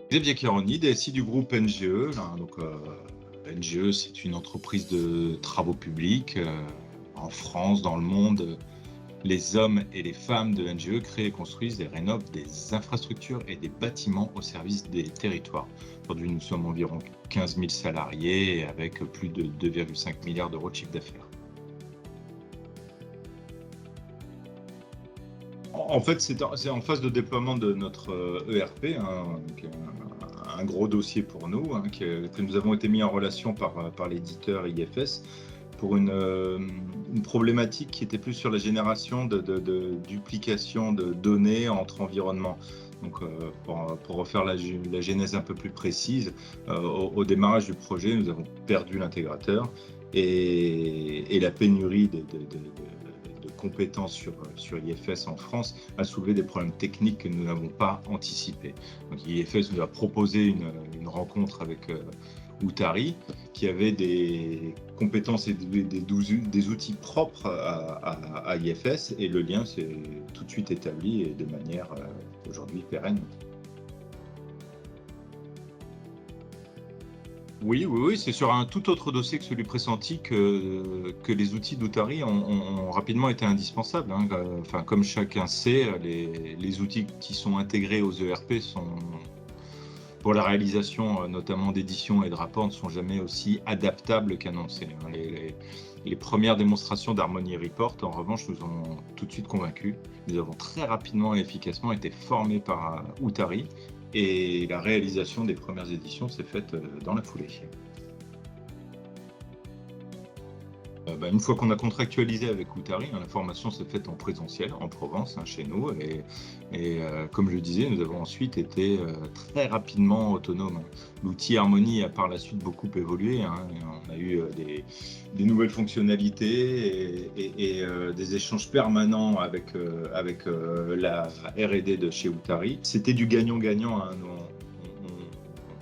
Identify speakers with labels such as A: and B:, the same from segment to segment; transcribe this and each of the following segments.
A: Xavier Kéroni, DSI du groupe NGE. NGE, c'est une entreprise de travaux publics en France, dans le monde. Les hommes et les femmes de NGE créent et construisent et rénovent des infrastructures et des bâtiments au service des territoires. Aujourd'hui, nous sommes environ 15 000 salariés avec plus de 2,5 milliards d'euros de chiffre d'affaires. En fait, c'est en phase de déploiement de notre ERP, donc un gros dossier pour nous, que nous avons été mis en relation par l'éditeur IFS pour une problématique qui était plus sur la génération de duplication de données entre environnements. Donc, pour refaire la genèse un peu plus précise, au démarrage du projet, nous avons perdu l'intégrateur et la pénurie de compétences sur IFS en France a soulevé des problèmes techniques que nous n'avons pas anticipés. Donc IFS nous a proposé une rencontre avec Outari, qui avait des compétences et des outils propres à IFS, et le lien s'est tout de suite établi et de manière aujourd'hui pérenne. Oui, c'est sur un tout autre dossier que celui pressenti que les outils d'Outari ont rapidement été indispensables. Enfin, comme chacun sait, les outils qui sont intégrés aux ERP pour la réalisation notamment d'édition et de rapports, ne sont jamais aussi adaptables qu'annoncés. Les premières démonstrations d'Harmony Report, en revanche, nous ont tout de suite convaincus. Nous avons très rapidement et efficacement été formés par Outari, et la réalisation des premières éditions s'est faite dans la foulée. Une fois qu'on a contractualisé avec Outari, la formation s'est faite en présentiel, en Provence, chez nous. Et comme je le disais, nous avons ensuite été très rapidement autonomes. L'outil Harmony a par la suite beaucoup évolué. Et on a eu des nouvelles fonctionnalités et des échanges permanents avec la R&D de chez Outari. C'était du gagnant-gagnant.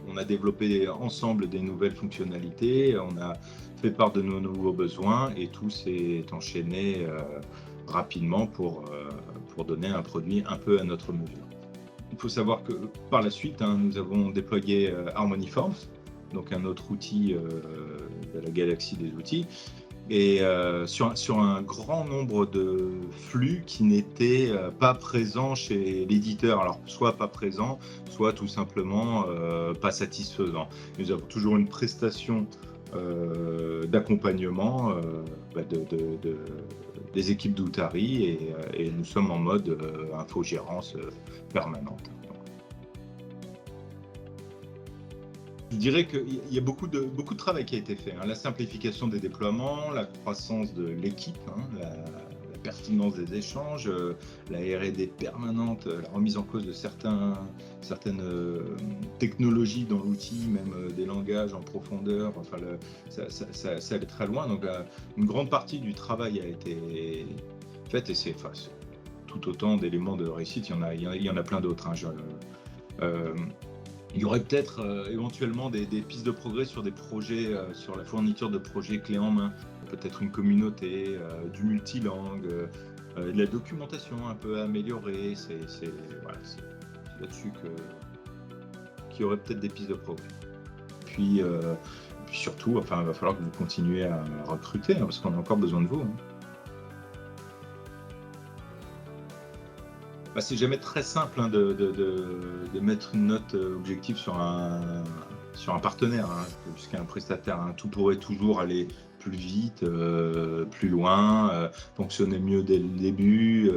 A: On a développé ensemble des nouvelles fonctionnalités. On a fait part de nos nouveaux besoins et tout s'est enchaîné rapidement pour donner un produit un peu à notre mesure. Il faut savoir que par la suite, nous avons déployé Harmony Forms, donc un autre outil de la galaxie des outils, et sur un grand nombre de flux qui n'étaient pas présents chez l'éditeur. Alors, soit pas présents, soit tout simplement pas satisfaisants. Nous avons toujours une prestation d'accompagnement des équipes d'Outari, et nous sommes en mode infogérance permanente. Je dirais qu'il y a beaucoup de travail qui a été fait. La simplification des déploiements, la croissance de l'équipe, la pertinence des échanges, la R&D permanente, la remise en cause de certaines technologies dans l'outil, même des langages en profondeur. Enfin, ça allait très loin. Donc, une grande partie du travail a été faite, et c'est tout autant d'éléments de réussite. Il y en a plein d'autres. Il y aurait peut-être éventuellement des pistes de progrès sur des projets, sur la fourniture de projets clés en main, peut-être une communauté, du multilangue, de la documentation un peu améliorée. C'est là-dessus qu'il y aurait peut-être des pistes de progrès. Puis surtout, il va falloir que vous continuiez à recruter, parce qu'on a encore besoin de vous. C'est jamais très simple de mettre une note objective sur un partenaire, puisqu'un prestataire. Tout pourrait toujours aller plus vite, plus loin, fonctionner mieux dès le début,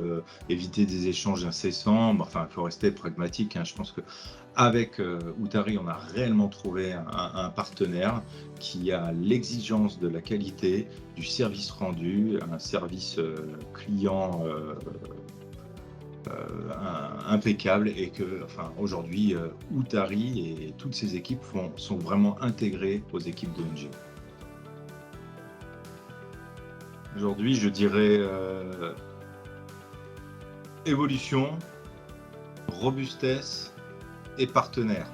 A: éviter des échanges incessants. Il faut rester pragmatique. Je pense qu'avec Outari, on a réellement trouvé un partenaire qui a l'exigence de la qualité, du service rendu, un service client impeccable, et que aujourd'hui Outari et toutes ses équipes sont vraiment intégrées aux équipes de NG. Aujourd'hui, je dirais évolution, robustesse et partenaire.